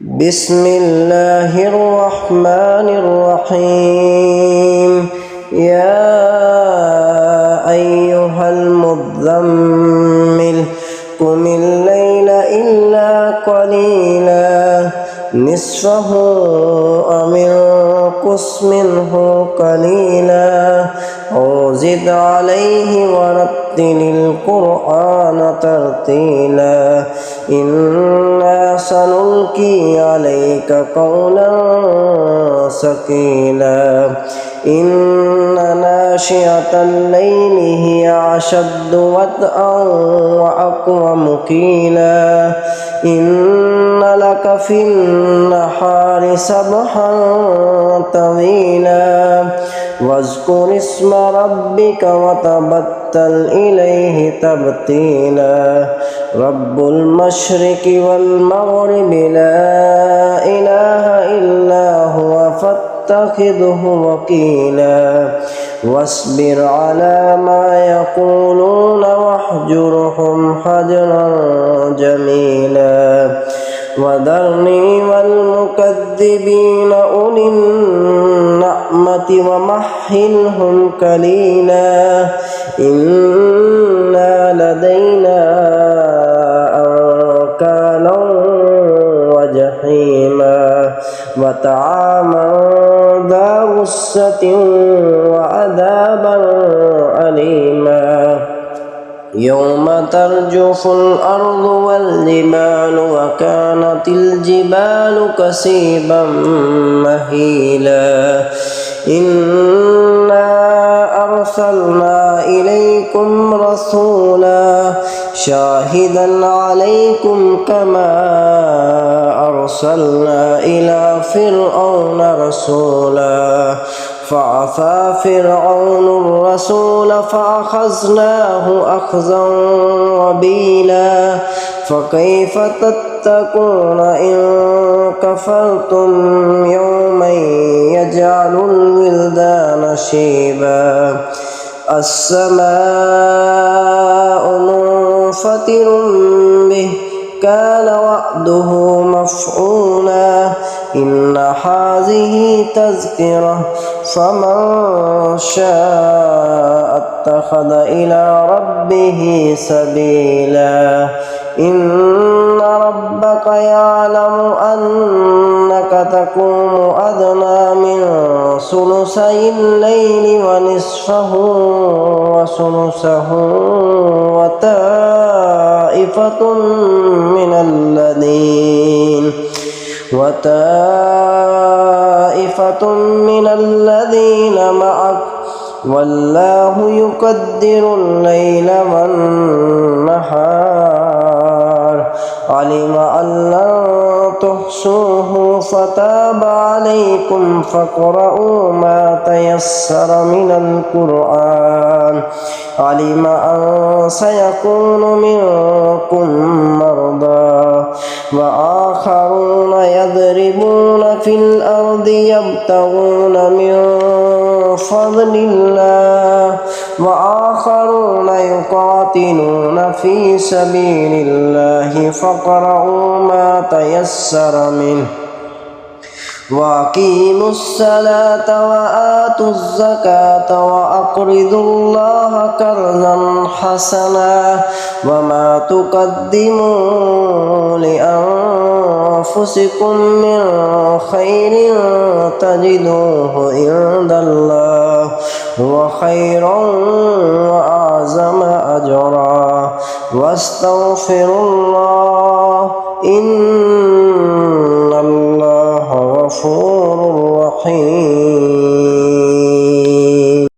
بسم الله الرحمن الرحيم يا أيها المزمل قم الليل إلا قليلا نصفه أو انقص منه قليلا أو زد عليه ورتل القرآن ترتيلا إنا سنلقي عليك قولا ثقيلا إن ناشئة الليل هي أشد وطئا وأقوم قيلا إن لك في النهار سبحا طويلا واذكر اسم ربك وتبتل إليه تبتيلا رب المشرق والمغرب لا إله إلا هو فاتخذه وكيلا واصبر على ما يقولون واهجرهم هجرا جميلا وذرني والمكذبين أولي النعمة ومهلهم قليلا إنا لدينا أنكالا وجحيما وطعاما ذا غصة وعذابا أليما يوم ترجف الأرض والجبال وكانت الجبال كثيبا مهيلا إنا أرسلنا إليكم رسولا شاهدا عليكم كما أرسلنا إلى فرعون رسولا فعصى فرعون الرسول فأخذناه أخذا وبيلا فكيف تتقون إن كفرتم يوما يجعل الولدان شيبا السماء منفطر به كان وعده مفعولا إن هذه تذكرة فمن شاء اتخذ إلى ربه سبيلا إن ربك يعلم أنك تقوم أدنى من ثلثي الليل ونصفه وثلثه وطائفة من الذين معك والله يقدر الليل والنهار علم أن لن تحصوه فتاب عليكم فاقرؤوا ما تيسر من القرآن علم أن سيكون منكم مرضى وآخرون يضربون في الأرض يبتغون من فضل الله وآخرون يقاتلون في سبيل الله فاقرؤوا ما تيسر منه وأقيموا الصلاة وآتوا الزكاة وأقرضوا الله قرضا حسنا وما تقدموا لأنفسكم من خير تجدوه عند الله هو خيرا وأعظم أجرا واستغفروا الله إن